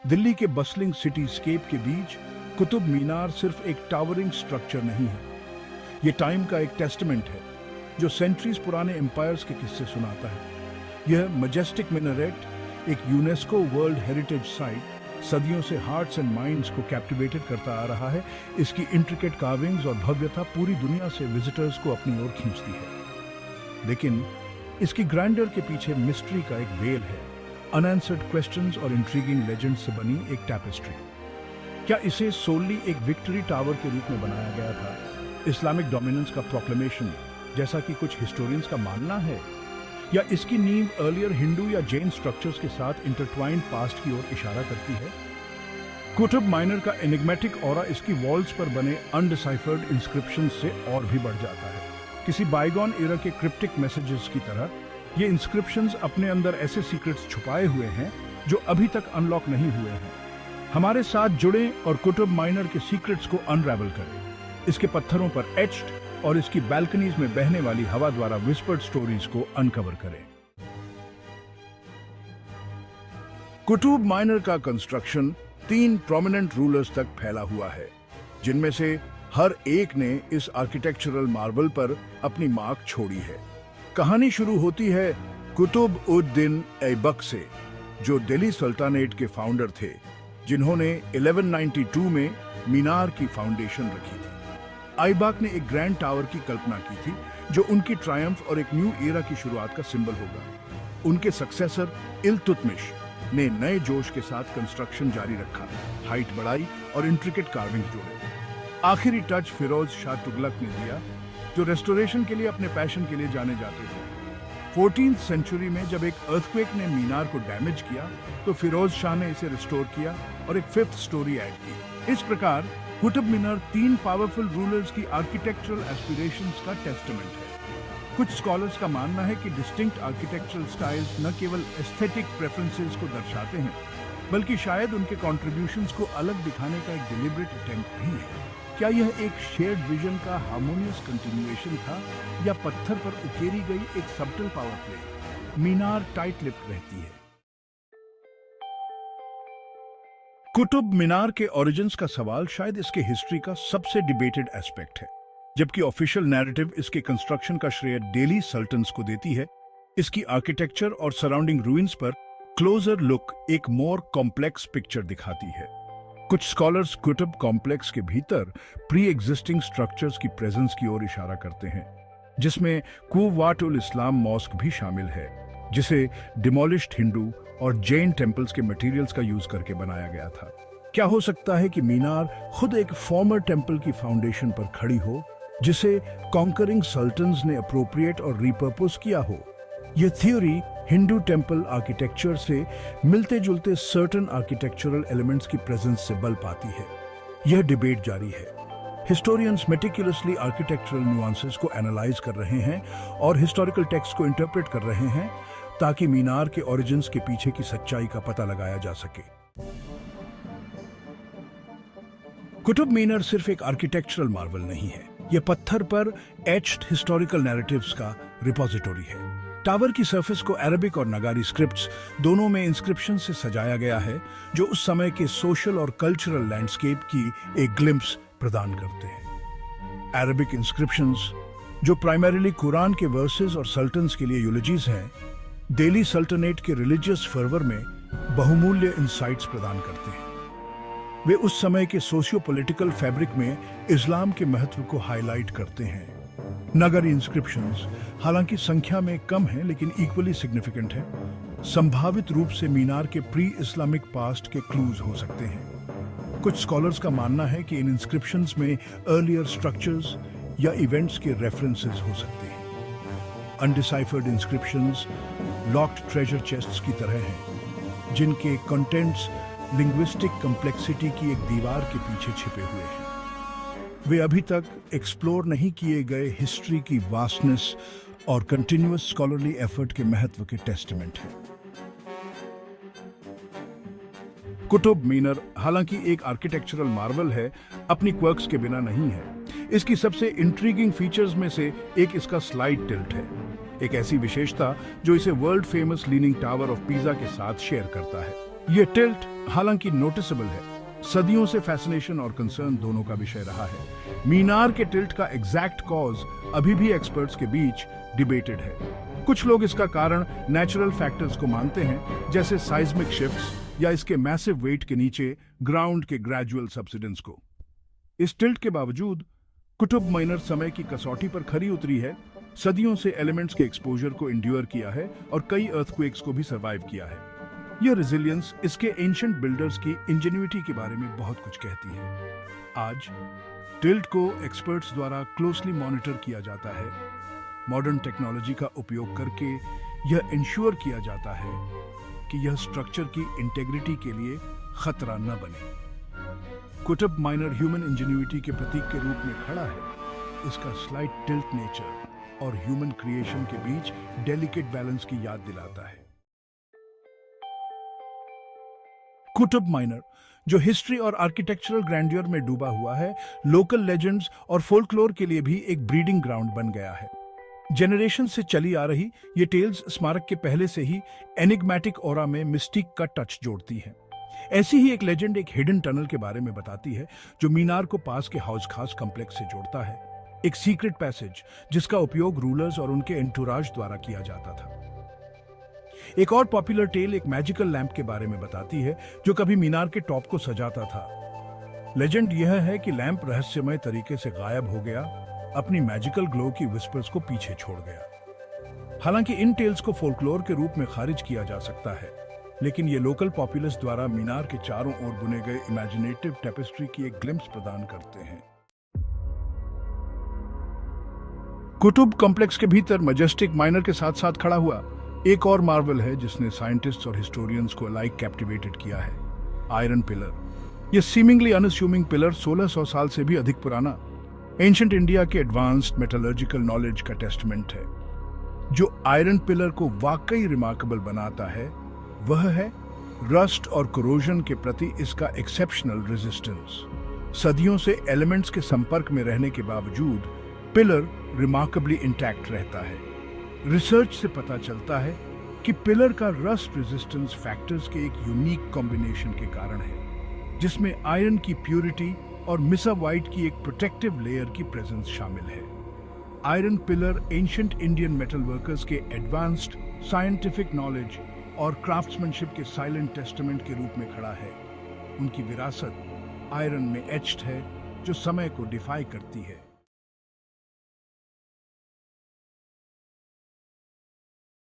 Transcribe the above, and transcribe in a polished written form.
दिल्ली के bustling cityscape के बीच कुतुब मीनार सिर्फ एक टावरिंग स्ट्रक्चर नहीं है, ये टाइम का एक टेस्टमेंट है जो सेंचुरीज पुराने एम्पायर्स के किस्से सुनाता है। यह मजेस्टिक मिनारेट एक यूनेस्को वर्ल्ड हेरिटेज साइट सदियों से हार्ट्स एंड माइंड्स को कैप्टिवेटेड करता आ रहा है। इसकी इंट्रिकेट कार्विंग्स और भव्यता पूरी दुनिया से विजिटर्स को अपनी ओर खींचती है, लेकिन इसकी ग्रैंडर के पीछे मिस्ट्री का एक वेल है, अनआंसर्ड क्वेश्चंस और इंट्रीगिंग लेजेंड से बनी एक टैपेस्ट्री। क्या इसे सोलली एक विक्ट्री टावर के रूप में बनाया गया था, इस्लामिक डोमिनेंस का प्रोक्लेमेशन जैसा कि कुछ हिस्टोरियंस का मानना है, या इसकी नींव अर्लियर हिंदू या जैन स्ट्रक्चर्स के साथ इंटरट्वाइंड पास्ट की ओर इशारा करती है? कुतुब मीनार का एनिग्मेटिक ऑरा इसकी वॉल्स पर बने अनडिसाइफर्ड इंस्क्रिप्शंस से और भी बढ़ जाता है। किसी बाइगॉन एरा के क्रिप्टिक मैसेजेस की तरह ये इंस्क्रिप्शंस अपने अंदर ऐसे सीक्रेट्स छुपाए हुए हैं जो अभी तक अनलॉक नहीं हुए हैं। हमारे साथ जुड़े और कुतुब मीनार के सीक्रेट्स को अनरैवल करें। इसके पत्थरों पर एच्ड और इसकी बैल्कनीज में बहने वाली हवा द्वारा विस्पर्ड स्टोरीज को अनकवर करें। कुतुब मीनार का कंस्ट्रक्शन 3 प्रोमिनेंट रूलर्स तक फैला हुआ है, जिनमें से हर एक ने इस आर्किटेक्चरल मार्वल पर अपनी मार्क छोड़ी है। कहानी शुरू होती है कुतुब उद दीन ऐबक से, जो दिल्ली सल्तनत के फाउंडर थे, जिन्होंने 1192 में मीनार की फाउंडेशन रखी थी। ऐबक ने एक ग्रैंड टावर की कल्पना की थी जो उनकी ट्रायम्फ और एक न्यू एरा की शुरुआत का सिंबल होगा। उनके सक्सेसर इल्तुतमिश ने नए जोश के साथ कंस्ट्रक्शन जारी रखा, हाइट बढ़ाई और इंट्रिकेट कार्विंग जोड़े। आखिरी टच फिरोज शाह तुगलक ने दिया, जो रेस्टोरेशन के लिए अपने पैशन के लिए जाने जाते थे। 14th सेंचुरी में जब एक अर्थक्वेक ने मीनार को डैमेज किया तो फिरोज शाह ने इसे रिस्टोर किया और एक 5th स्टोरी ऐड की। इस प्रकार कुतुब मीनार 3 पावरफुल रूलर्स की आर्किटेक्चरल एस्पिरेशंस का टेस्टमेंट है। कुछ स्कॉलर्स का मानना है कि डिस्टिंक्ट आर्किटेक्चरल स्टाइल्स न केवल एस्थेटिक प्रेफरेंसेस को दर्शाते हैं, बल्कि शायद उनके कॉन्ट्रीब्यूशंस को अलग दिखाने का एक डिलिबरेट अटेम्प्ट भी है। क्या यह एक शेयर्ड विजन का हार्मोनियस कंटिन्यूएशन था, या पत्थर पर उकेरी गई एक सबटल पावर प्ले? मीनार टाइट लिप्ड रहती है। कुतुब मीनार के ओरिजिन्स का सवाल शायद इसके हिस्ट्री का सबसे डिबेटेड एस्पेक्ट है। जबकि ऑफिशियल नैरेटिव इसके कंस्ट्रक्शन का श्रेय दिल्ली सल्तनत को देती है, इसकी आर्किटेक्चर और सराउंडिंग रूइंस पर क्लोजर लुक एक मोर कॉम्प्लेक्स पिक्चर दिखाती है। कुछ स्कॉलर्स कुतुब कॉम्प्लेक्स के भीतर प्री एग्जिस्टिंग स्ट्रक्चर्स की प्रेजेंस की ओर इशारा करते हैं, जिसमें कुव्वातुल इस्लाम मॉस्क भी शामिल है, जिसे डिमोलिश्ड हिंदू और जैन टेम्पल्स के मटेरियल्स का यूज करके बनाया गया था। क्या हो सकता है कि मीनार खुद एक फॉर्मर टेम्पल की फाउंडेशन पर खड़ी हो, जिसे कॉन्करिंग सल्तन्स ने अप्रोप्रिएट और रिपर्पस किया हो? यह थ्योरी हिंदू टेम्पल आर्किटेक्चर से मिलते जुलते सर्टेन आर्किटेक्चरल एलिमेंट्स की प्रेजेंस से बल पाती है। यह डिबेट जारी है। हिस्टोरियंस मेटिकुलसली आर्किटेक्चरल नुआंसेस को एनालाइज कर रहे हैं और हिस्टोरिकल टेक्स्ट को इंटरप्रेट कर रहे हैं, ताकि मीनार के ओरिजिन्स के पीछे की सच्चाई का पता लगाया जा सके। कुतुब मीनार सिर्फ एक आर्किटेक्चरल मार्वल नहीं है, यह पत्थर पर एच्ड हिस्टोरिकल नैरेटिव्स का रिपोजिटरी है। टावर की सरफेस को अरबिक और नगारी स्क्रिप्ट्स दोनों में इंस्क्रिप्शन से सजाया गया है, जो उस समय के सोशल और कल्चरल लैंडस्केप की एक ग्लिम्प्स प्रदान करते हैं। अरबिक इंस्क्रिप्शंस, जो प्राइमरीली कुरान के वर्सेस और सल्टन्स के लिए यूलोजीज हैं, दिल्ली सल्तनत के रिलीजियस फर्वर में बहुमूल्य इंसाइट्स प्रदान करते हैं। वे उस समय के सोशियो पॉलिटिकल फैब्रिक में इस्लाम के महत्व को हाईलाइट करते हैं। नगरी इंस्क्रिप्शंस हालांकि संख्या में कम हैं, लेकिन इक्वली सिग्निफिकेंट है। संभावित रूप से मीनार के प्री इस्लामिक पास्ट के क्लूज हो सकते हैं। कुछ स्कॉलर्स का मानना है कि इन इंस्क्रिप्शंस में अर्लियर स्ट्रक्चर्स या इवेंट्स के रेफरेंसेस हो सकते हैं। अनडिसाइफर्ड इंस्क्रिप्शंस लॉक्ड ट्रेजर चेस्ट्स की तरह हैं, जिनके कंटेंट्स लिंग्विस्टिक कॉम्प्लेक्सिटी की एक दीवार के पीछे छिपे हुए हैं। वे अभी तक एक्सप्लोर नहीं किए गए हिस्ट्री की वास्टनेस और कंटिन्यूअस स्कॉलरली एफर्ट के महत्व के टेस्टमेंट हैं। कुतुब मीनार हालांकि एक आर्किटेक्चरल मार्वल है, अपनी क्वर्क्स के बिना नहीं है। इसकी सबसे इंट्रीगिंग फीचर्स में से एक इसका स्लाइड टिल्ट है, एक ऐसी विशेषता जो इसे world famous leaning tower of Pisa के साथ शेयर करता है। ये टिल्ट हालांकि नोटिसेबल है, सदियों से फैसिनेशन और कंसर्न दोनों का विषय रहा है। मीनार के टिल्ट का एग्जैक्ट कॉज अभी भी एक्सपर्ट्स के बीच डिबेटेड है। कुछ लोग इसका कारण नेचुरल फैक्टर्स को मानते हैं, जैसे साइज्मिक शिफ्ट्स या इसके मैसिव वेट के नीचे ग्राउंड के ग्रेजुअल सब्सिडेंस को। इस टिल्ट के बावजूद कुतुब माइनर समय की कसौटी पर खरी उतरी है, सदियों से एलिमेंट्स के एक्सपोजर को इंड्योर किया है और कई अर्थक्वेक्स को भी सरवाइव किया है। यह रेजिलियंस इसके एंशिएंट बिल्डर्स की इंजेन्युइटी के बारे में बहुत कुछ कहती है। आज टिल्ट को एक्सपर्ट्स द्वारा क्लोजली मॉनिटर किया जाता है। मॉडर्न टेक्नोलॉजी का उपयोग करके यह इंश्योर किया जाता है कि यह स्ट्रक्चर की इंटेग्रिटी के लिए खतरा न बने। कुतुब माइनर ह्यूमन इंजेन्युइटी के प्रतीक के रूप में खड़ा है। इसका स्लाइट टिल्ट नेचर और ह्यूमन क्रिएशन के बीच डेलिकेट बैलेंस की याद दिलाता है। कुतुब माइनर, जो हिस्ट्री और आर्किटेक्चरल ग्रैंडियर में डूबा हुआ है, लोकल लेजेंड्स और फोल्कलोर के लिए भी एक ब्रीडिंग ग्राउंड बन गया है। जनरेशन से चली आ रही ये टेल्स स्मारक के पहले से ही एनिग्मेटिक ऑरा में मिस्टिक का टच जोड़ती हैं। ऐसी ही एक लेजेंड एक हिडन टनल के बारे में बताती है, जो मीनार को पास के हौज खास कॉम्प्लेक्स से जोड़ता है। एक सीक्रेट पैसेज जिसका उपयोग रूलर्स और उनके एंटुराज द्वारा किया जाता था। एक और पॉपुलर टेल एक मैजिकल लैंप के बारे में बताती है, जो कभी मीनार के टॉप को सजाता था। लेजेंड यह है कि लैंप रहस्यमय तरीके से गायब हो गया, अपनी मैजिकल ग्लो की विस्पर्स को पीछे छोड़ गया। हालांकि इन टेल्स को फोल्कलोर के रूप में खारिज किया जा सकता है, लेकिन ये लोकल पॉपुलस द्वारा मीनार के चारों ओर बुने गए इमेजिनेटिव टेपेस्ट्री की एक ग्लिम्स प्रदान करते हैं। कुतुब कॉम्प्लेक्स के भीतर मजेस्टिक माइनर के साथ साथ खड़ा हुआ एक और मार्वल है, जिसने साइंटिस्ट्स और हिस्टोरियंस को अलाइक कैप्टिवेटेड किया है। Iron pillar. यह सीमिंगली अनअस्यूमिंग पिलर 1600 साल से भी अधिक पुराना एंशिएंट इंडिया के एडवांस्ड मेटलर्जिकल नॉलेज का टेस्टमेंट है। जो आयरन पिलर को वाकई रिमार्केबल बनाता है वह है रस्ट और कोरोजन के प्रति इसका एक्सेप्शनल रेजिस्टेंस। सदियों से एलिमेंट्स के संपर्क में रहने के बावजूद पिलर रिमार्केबली इंटैक्ट रहता है। रिसर्च से पता चलता है कि पिलर का रस्ट रेजिस्टेंस फैक्टर्स के एक यूनिक कॉम्बिनेशन के कारण है, जिसमें आयरन की प्यूरिटी और मिसा व्हाइट की एक प्रोटेक्टिव लेयर की प्रेजेंस शामिल है। Iron pillar ancient Indian metal workers के एडवांस्ड साइंटिफिक नॉलेज और क्राफ्ट्समैनशिप के साइलेंट टेस्टामेंट के रूप में खड़ा है। उनकी विरासत आयरन में एच्ड है, जो समय को डिफाई करती है।